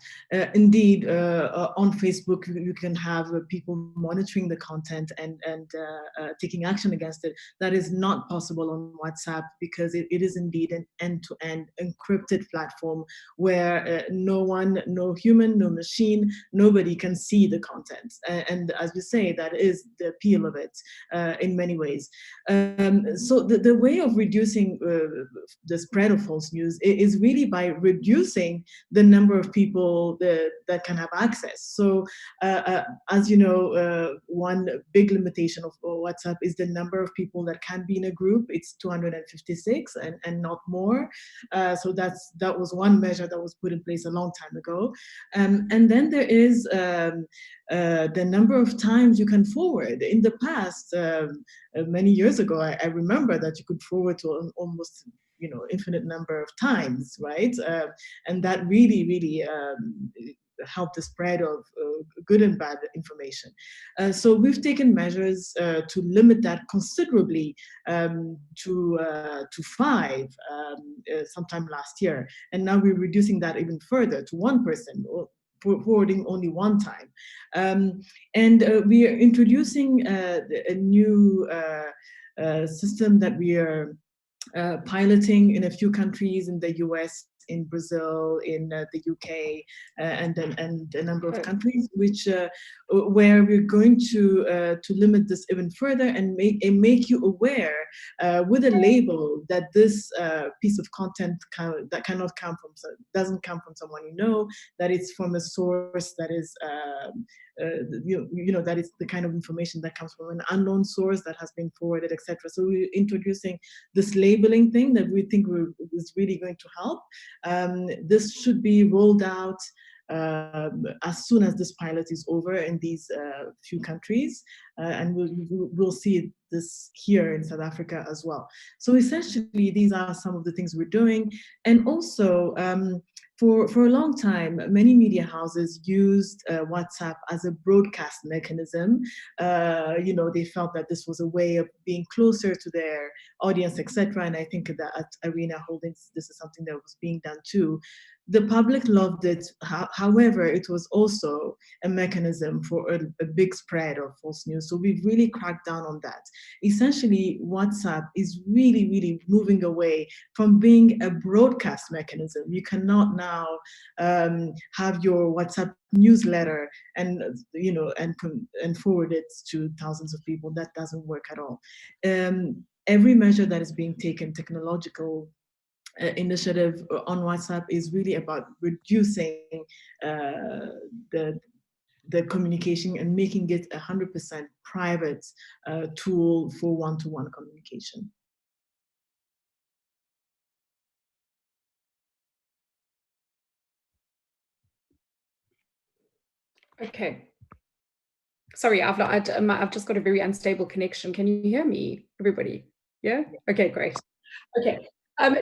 indeed on Facebook you can have people monitoring the content and taking action against it. That is not possible on WhatsApp because it is indeed an end-to-end encrypted platform where no one, no human, no machine, nobody can see the content. And as you say, that is the appeal of it in many ways. So the way of reducing the spread of false news is really by reducing the number of people that can have access. So as you know, one big limitation of WhatsApp is the number of people that can be in a group. It's 256 and not more. So that was one measure that was put in place a long time ago. And then there is the number of times you can forward. In the past, many years ago, I remember that you could forward to almost infinite number of times, right? And that really helped the spread of good and bad information. So we've taken measures to limit that considerably to 5 sometime last year, and now we're reducing that even further to 1 person. Forwarding only 1 time. And we are introducing a new system that we are piloting in a few countries in the US, in Brazil, in the UK, and a number of countries, where we're going to limit this even further and make you aware with a label that this piece of content doesn't come from someone you know, that it's from a source that is that it's the kind of information that comes from an unknown source that has been forwarded, etc. So we're introducing this labeling thing that we think is really going to help. This should be rolled out as soon as this pilot is over in these few countries, and we'll see this here in South Africa as well. So essentially, these are some of the things we're doing, and also for a long time, many media houses used WhatsApp as a broadcast mechanism. They felt that this was a way of being closer to their audience, etc. And I think that at Arena Holdings, this is something that was being done too. The public loved it. However, it was also a mechanism for a big spread of false news. So we've really cracked down on that. Essentially, WhatsApp is really moving away from being a broadcast mechanism. You cannot now have your WhatsApp newsletter and forward it to thousands of people. That doesn't work at all. Every measure that is being taken, technological initiative on WhatsApp, is really about reducing the communication and making it 100% private tool for one-to-one communication. Okay. Sorry, I've just got a very unstable connection. Can you hear me, everybody? Yeah? Okay, great. Okay.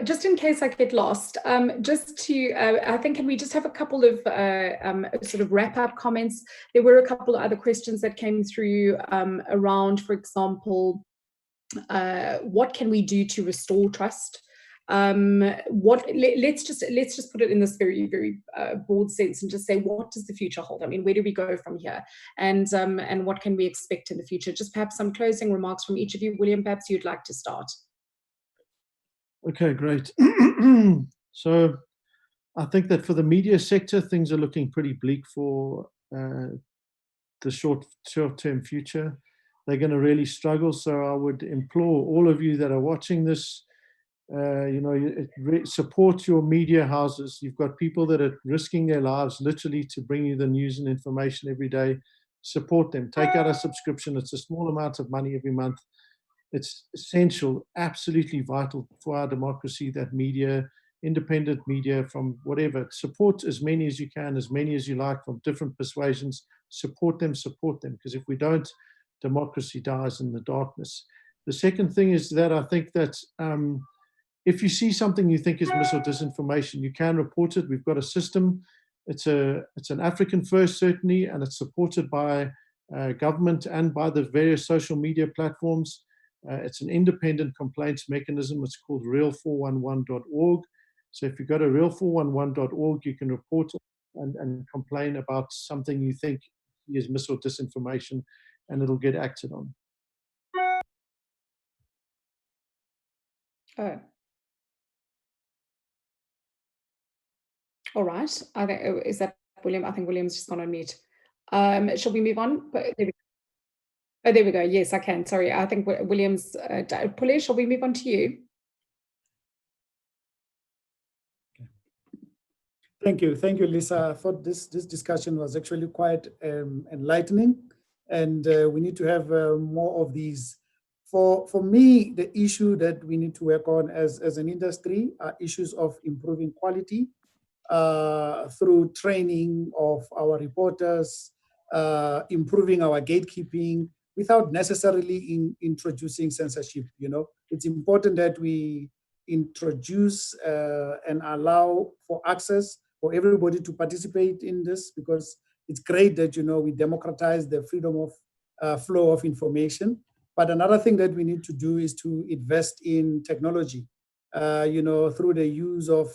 Just in case I get lost, just to, I think, can we just have a couple of sort of wrap-up comments? There were a couple of other questions that came through around, for example, what can we do to restore trust? Let's just put it in this very, very broad sense and just say, what does the future hold? I mean, where do we go from here? And what can we expect in the future? Just perhaps some closing remarks from each of you. William, perhaps you'd like to start. Okay, great. So I think that for the media sector, things are looking pretty bleak for the short-term future. They're going to really struggle. So I would implore all of you that are watching this, support your media houses. You've got people that are risking their lives literally to bring you the news and information every day. Support them. Take out a subscription. It's a small amount of money every month. It's essential, absolutely vital for our democracy that media, independent media from whatever, support as many as you can, as many as you like from different persuasions, support them, because if we don't, democracy dies in the darkness. The second thing is that I think that if you see something you think is mis or disinformation, you can report it. We've got a system. It's an African first, certainly, and it's supported by government and by the various social media platforms. It's an independent complaints mechanism. It's called real411.org. So if you go to real411.org, you can report and complain about something you think is mis or disinformation, and it'll get acted on. Oh. All right. Is that William? I think William's just gone on mute. Shall we move on? Oh, there we go. Yes, I can. Sorry. I think William's, Pule, shall we move on to you? Thank you, Lisa. I thought this discussion was actually quite enlightening, and we need to have more of these. For me, the issue that we need to work on as an industry are issues of improving quality through training of our reporters, improving our gatekeeping without necessarily introducing censorship. It's important that we introduce and allow for access for everybody to participate in this, because it's great that we democratize the freedom of flow of information. But another thing that we need to do is to invest in technology, through the use of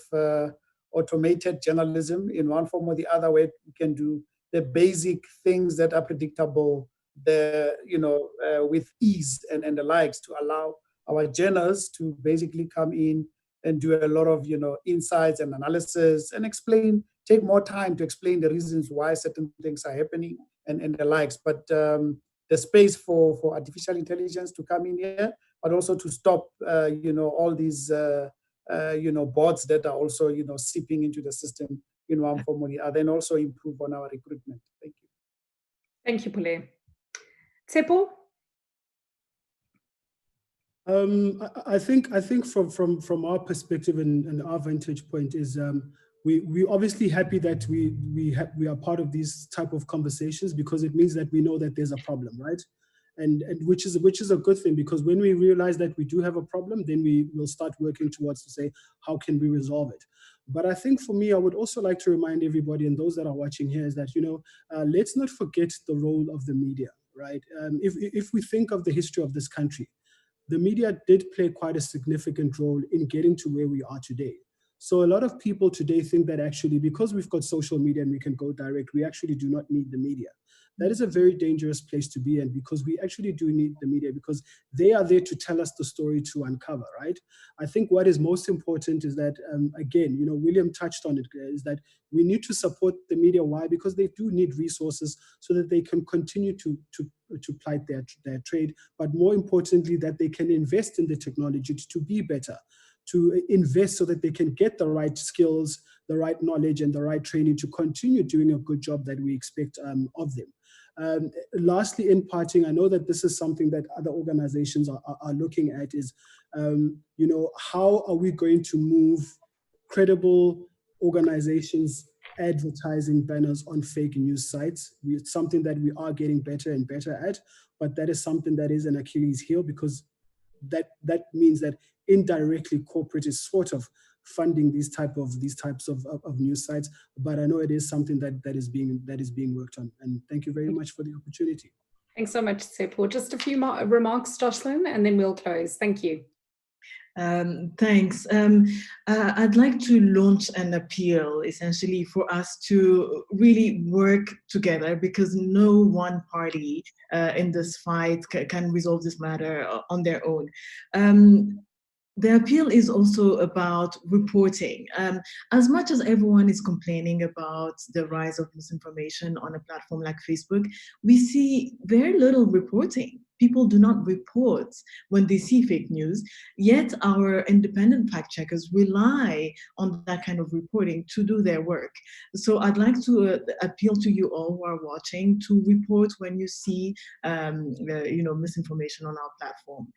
automated journalism in one form or the other, where we can do the basic things that are predictable, with ease and the likes, to allow our journalists to basically come in and do a lot of insights and analysis and take more time to explain the reasons why certain things are happening and the likes. But the space for artificial intelligence to come in here, but also to stop all these bots that are also seeping into the system in one form or the other, and also improve on our recruitment. Thank you. Thank you, Pule. Tsepo? I think from our perspective and our vantage point is we're obviously happy that we are part of these type of conversations, because it means that we know that there's a problem, right? And which is a good thing, because when we realize that we do have a problem, then we will start working towards to say, how can we resolve it? But I think for me, I would also like to remind everybody and those that are watching here is that, let's not forget the role of the media, right? If we think of the history of this country, the media did play quite a significant role in getting to where we are today. So a lot of people today think that actually, because we've got social media and we can go direct, we actually do not need the media. That is a very dangerous place to be in, because we actually do need the media, because they are there to tell us the story to uncover, right? I think what is most important is that, again, William touched on it, is that we need to support the media. Why? Because they do need resources so that they can continue to plight their trade, but more importantly, that they can invest in the technology to be better, to invest so that they can get the right skills, the right knowledge, and the right training to continue doing a good job that we expect of them. Lastly, in parting, I know that this is something that other organizations are looking at, is, how are we going to move credible organizations advertising banners on fake news sites? It's something that we are getting better and better at, but that is something that is an Achilles heel, because that means that indirectly corporate is sort of funding these types of news sites. But I know it is something that is being worked on. And thank you very much for the opportunity. Thanks so much, Sepo. Just a few more remarks, Jocelyn, and then we'll close. Thank you. Thanks. I'd like to launch an appeal, essentially, for us to really work together, because no one party in this fight can resolve this matter on their own. The appeal is also about reporting. As much as everyone is complaining about the rise of misinformation on a platform like Facebook, we see very little reporting. People do not report when they see fake news, yet our independent fact checkers rely on that kind of reporting to do their work. So I'd like to appeal to you all who are watching to report when you see misinformation on our platform.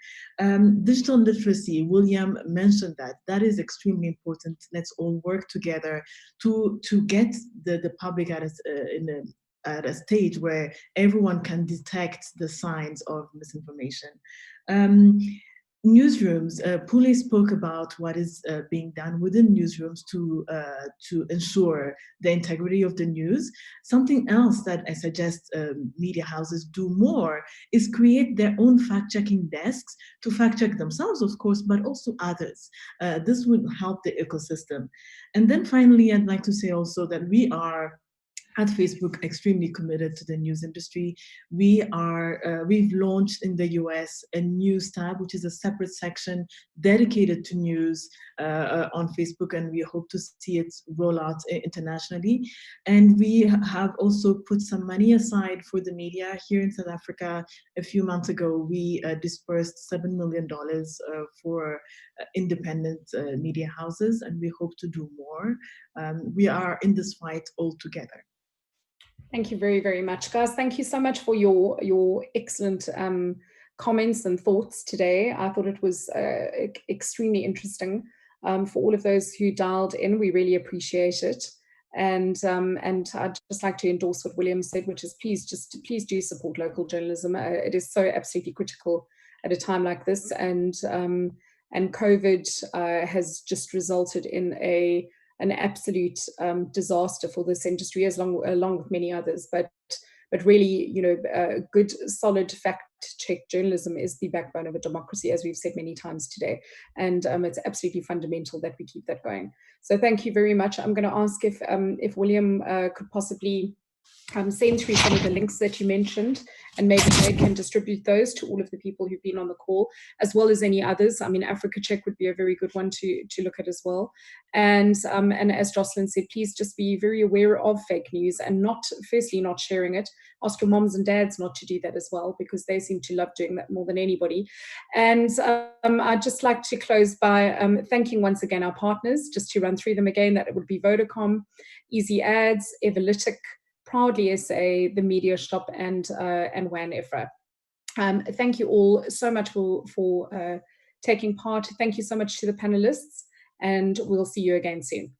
Digital literacy, William mentioned that is extremely important. Let's all work together to get the public at a stage where everyone can detect the signs of misinformation. Newsrooms, Pule spoke about what is being done within newsrooms to ensure the integrity of the news. Something else that I suggest media houses do more is create their own fact-checking desks to fact-check themselves, of course, but also others. This would help the ecosystem. And then finally, I'd like to say also that we are at Facebook extremely committed to the news industry. We've launched in the US a news tab, which is a separate section dedicated to news on Facebook, and we hope to see it roll out internationally. And we have also put some money aside for the media here in South Africa. A few months ago, we dispersed $7 million for independent media houses, and we hope to do more. We are in this fight all together. Thank you very, very much, guys. Thank you so much for your excellent comments and thoughts today. I thought it was extremely interesting. For all of those who dialed in, we really appreciate it. And I'd just like to endorse what William said, which is please do support local journalism. It is so absolutely critical at a time like this. And COVID has just resulted in an absolute disaster for this industry, along with many others. But really, good, solid fact-check journalism is the backbone of a democracy, as we've said many times today. And it's absolutely fundamental that we keep that going. So thank you very much. I'm going to ask if William could possibly send through some of the links that you mentioned, and maybe they can distribute those to all of the people who've been on the call, as well as any others. I mean, Africa Check would be a very good one to look at as well. And as Jocelyn said, please just be very aware of fake news, and firstly not sharing it. Ask your moms and dads not to do that as well, because they seem to love doing that more than anybody. And I'd just like to close by thanking once again our partners, just to run through them again. That it would be Vodacom, Easy Ads, Everlytic, Proudly SA, The Media Shop, and WAN EFRA. Thank you all so much for taking part. Thank you so much to the panelists, and we'll see you again soon.